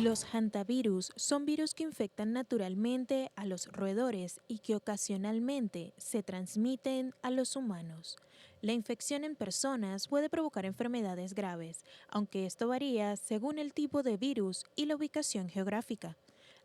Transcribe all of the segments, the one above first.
Los hantavirus son virus que infectan naturalmente a los roedores y que ocasionalmente se transmiten a los humanos. La infección en personas puede provocar enfermedades graves, aunque esto varía según el tipo de virus y la ubicación geográfica.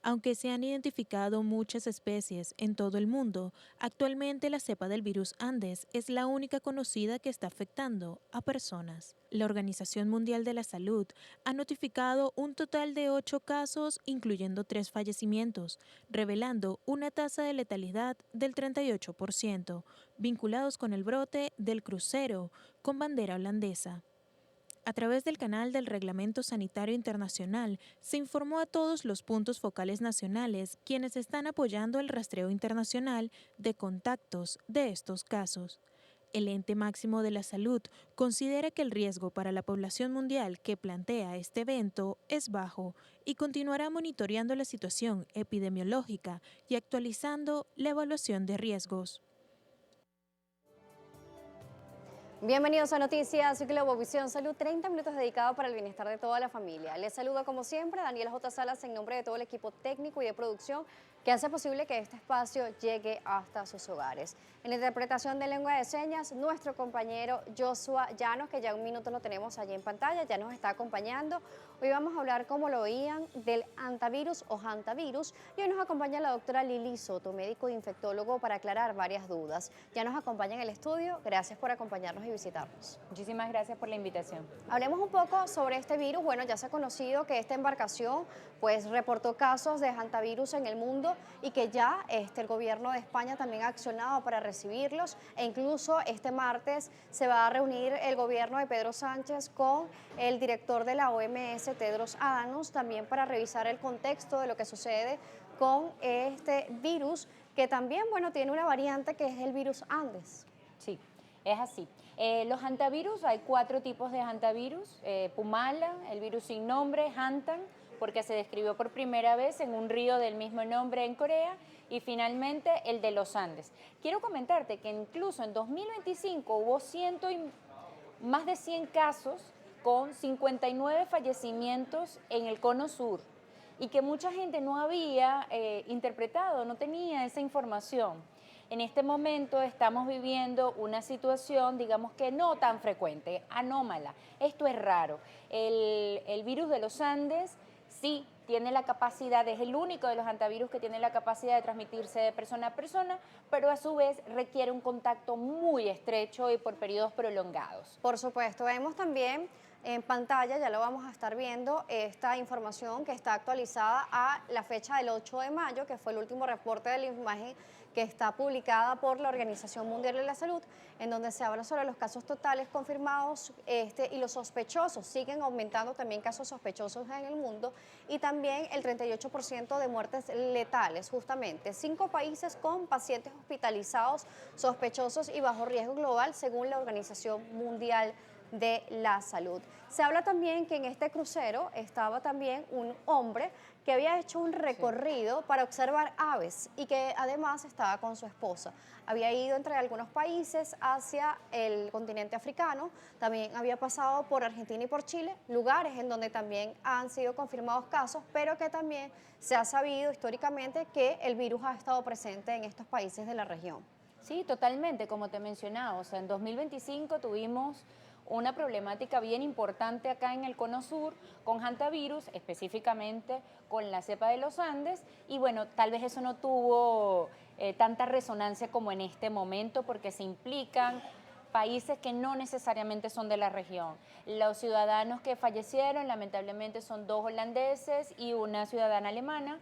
Aunque se han identificado muchas especies en todo el mundo, actualmente la cepa del virus Andes es la única conocida que está afectando a personas. La Organización Mundial de la Salud ha notificado un total de 8 casos, incluyendo 3 fallecimientos, revelando una tasa de letalidad del 38%, vinculados con el brote del crucero con bandera holandesa. A través del canal del Reglamento Sanitario Internacional, se informó a todos los puntos focales nacionales quienes están apoyando el rastreo internacional de contactos de estos casos. El ente máximo de la salud considera que el riesgo para la población mundial que plantea este evento es bajo y continuará monitoreando la situación epidemiológica y actualizando la evaluación de riesgos. Bienvenidos a Noticias Globovisión Salud, 30 minutos dedicados para el bienestar de toda la familia. Les saluda como siempre Daniela J. Salas en nombre de todo el equipo técnico y de producción que hace posible que este espacio llegue hasta sus hogares. En la interpretación de lengua de señas, nuestro compañero Joshua Llanos, que ya un minuto lo tenemos allí en pantalla, ya nos está acompañando. Hoy vamos a hablar, como lo oían, del hantavirus o hantavirus, y hoy nos acompaña la doctora Lili Soto, médico e infectólogo, para aclarar varias dudas. Ya nos acompaña en el estudio, gracias por acompañarnos y visitarnos. Muchísimas gracias por la invitación. Hablemos un poco sobre este virus. Bueno, ya se ha conocido que esta embarcación pues reportó casos de hantavirus en el mundo y que ya el gobierno de España también ha accionado para recibirlos, e incluso este martes se va a reunir el gobierno de Pedro Sánchez con el director de la OMS, Tedros Adhanom, también para revisar el contexto de lo que sucede con este virus, que también, bueno, tiene una variante que es el virus Andes. Sí, es así. Los hantavirus, hay 4 tipos de hantavirus. Pumala, el virus sin nombre, Hantan, porque se describió por primera vez en un río del mismo nombre en Corea, y finalmente el de los Andes. Quiero comentarte que incluso en 2025 hubo más de 100 casos con 59 fallecimientos en el cono sur, y que mucha gente no había interpretado, no tenía esa información. En este momento estamos viviendo una situación, digamos que no tan frecuente, anómala. Esto es raro. El virus de los Andes sí tiene la capacidad, es el único de los hantavirus que tiene la capacidad de transmitirse de persona a persona, pero a su vez requiere un contacto muy estrecho y por periodos prolongados. Por supuesto, vemos también en pantalla, ya lo vamos a estar viendo, esta información que está actualizada a la fecha del 8 de mayo, que fue el último reporte de la imagen que está publicada por la Organización Mundial de la Salud, en donde se habla sobre los casos totales confirmados y los sospechosos. Siguen aumentando también casos sospechosos en el mundo, y también el 38% de muertes letales, justamente. 5 países con pacientes hospitalizados sospechosos y bajo riesgo global, según la Organización Mundial de la Salud. Se habla también que en este crucero estaba también un hombre que había hecho un recorrido para observar aves y que además estaba con su esposa. Había ido entre algunos países hacia el continente africano, también había pasado por Argentina y por Chile, lugares en donde también han sido confirmados casos, pero que también se ha sabido históricamente que el virus ha estado presente en estos países de la región. Sí, totalmente, como te mencionaba, o sea, en 2025 tuvimos una problemática bien importante acá en el cono sur con hantavirus, específicamente con la cepa de los Andes, y bueno, tal vez eso no tuvo tanta resonancia como en este momento, porque se implican países que no necesariamente son de la región. Los ciudadanos que fallecieron lamentablemente son 2 holandeses y una ciudadana alemana.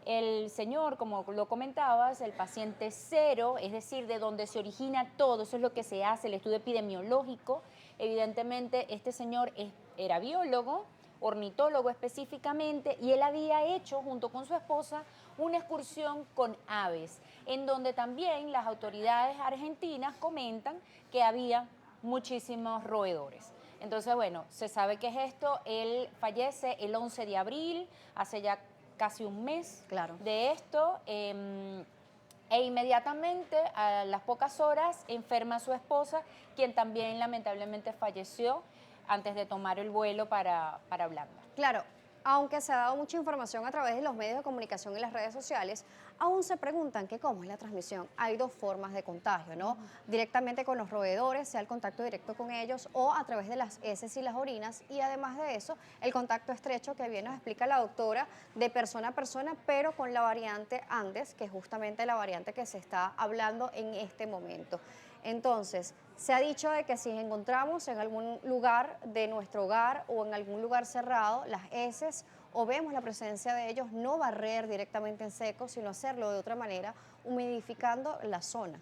El señor, como lo comentabas, el paciente cero, es decir, de donde se origina todo, eso es lo que se hace, el estudio epidemiológico. Evidentemente, este señor era biólogo, ornitólogo específicamente, y él había hecho, junto con su esposa, una excursión con aves, en donde también las autoridades argentinas comentan que había muchísimos roedores. Entonces, bueno, se sabe qué es esto. Él fallece el 11 de abril, hace ya casi un mes de esto, e inmediatamente a las pocas horas enferma a su esposa, quien también lamentablemente falleció antes de tomar el vuelo para Holanda. Claro, Aunque se ha dado mucha información a través de los medios de comunicación y las redes sociales, aún se preguntan que cómo es la transmisión. Hay dos formas de contagio, ¿no? Directamente con los roedores, sea el contacto directo con ellos, o a través de las heces y las orinas, y además de eso, el contacto estrecho que bien nos explica la doctora, de persona a persona, pero con la variante Andes, que es justamente la variante que se está hablando en este momento. Entonces, se ha dicho de que si encontramos en algún lugar de nuestro hogar o en algún lugar cerrado las heces o vemos la presencia de ellos, no barrer directamente en seco, sino hacerlo de otra manera, humidificando la zona.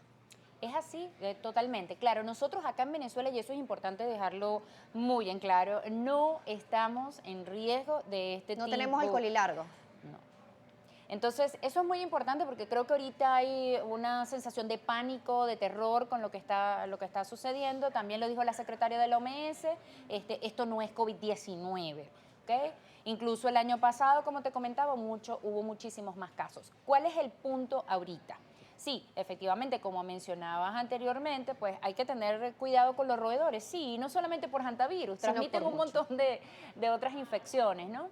Es así, totalmente. Claro, nosotros acá en Venezuela, y eso es importante dejarlo muy en claro, no estamos en riesgo de este tipo. No tenemos el colilargo. No. Entonces, eso es muy importante porque creo que ahorita hay una sensación de pánico, de terror con lo que está sucediendo. También lo dijo la secretaria de la OMS, esto no es COVID-19, ¿ok? Incluso el año pasado, como te comentaba, hubo muchísimos más casos. ¿Cuál es el punto ahorita? Sí, efectivamente, como mencionabas anteriormente, pues hay que tener cuidado con los roedores. Sí, no solamente por hantavirus, transmiten un montón de otras infecciones, ¿no?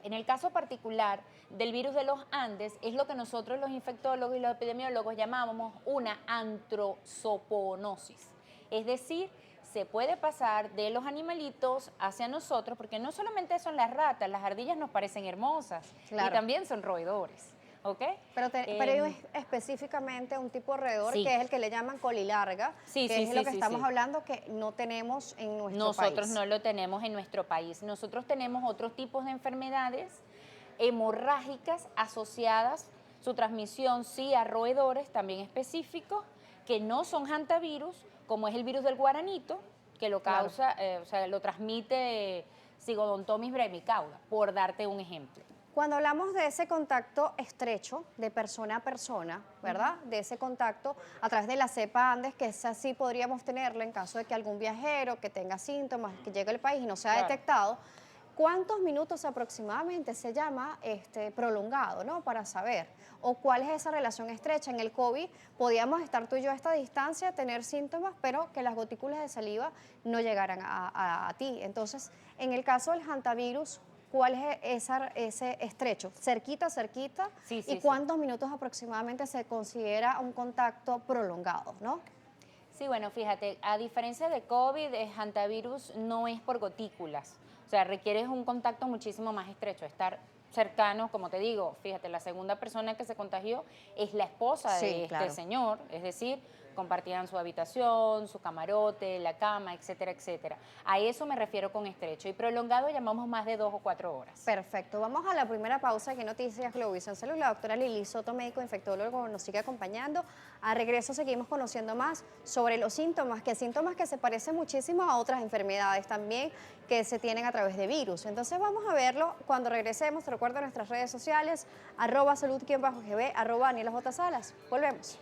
En el caso particular del virus de los Andes, es lo que nosotros los infectólogos y los epidemiólogos llamamos una antrozoonosis. Es decir, se puede pasar de los animalitos hacia nosotros, porque no solamente son las ratas, las ardillas nos parecen hermosas, Claro. y también son roedores. ¿Ok? Pero es específicamente un tipo de roedor sí. que es el que le llaman colilarga, Sí, que sí, es sí, lo que sí, estamos sí. hablando que no tenemos en nuestro país. Nosotros no lo tenemos en nuestro país. Nosotros tenemos otros tipos de enfermedades hemorrágicas asociadas, su transmisión sí a roedores también específicos, que no son hantavirus, como es el virus del guaranito, que lo causa, o sea, lo transmite Sigodontomis brevicauda, por darte un ejemplo. Cuando hablamos de ese contacto estrecho de persona a persona, ¿verdad? De ese contacto a través de la cepa Andes, que esa sí podríamos tenerla en caso de que algún viajero que tenga síntomas, que llegue al país y no sea detectado, ¿cuántos minutos aproximadamente se llama prolongado, ¿no? Para saber. O cuál es esa relación estrecha. En el COVID podíamos estar tú y yo a esta distancia, tener síntomas, pero que las gotículas de saliva no llegaran a ti. Entonces, en el caso del hantavirus, ¿cuál es ese estrecho? ¿Cerquita? Sí, ¿Y cuántos minutos aproximadamente se considera un contacto prolongado, no? Sí, bueno, fíjate, a diferencia de COVID, el hantavirus no es por gotículas. O sea, requiere un contacto muchísimo más estrecho, estar cercano, como te digo, fíjate, la segunda persona que se contagió es la esposa de este señor, es decir, compartían su habitación, su camarote, la cama, etcétera, etcétera. A eso me refiero con estrecho. Y prolongado llamamos más de 2 o 4 horas. Perfecto. Vamos a la primera pausa aquí en Noticias Globovisión Salud. La doctora Lili Soto, médico infectólogo, nos sigue acompañando. A regreso seguimos conociendo más sobre los síntomas que se parecen muchísimo a otras enfermedades también que se tienen a través de virus. Entonces vamos a verlo cuando regresemos. Te recuerdo nuestras redes sociales, @salud_gb, @AnielaJSalas. Volvemos.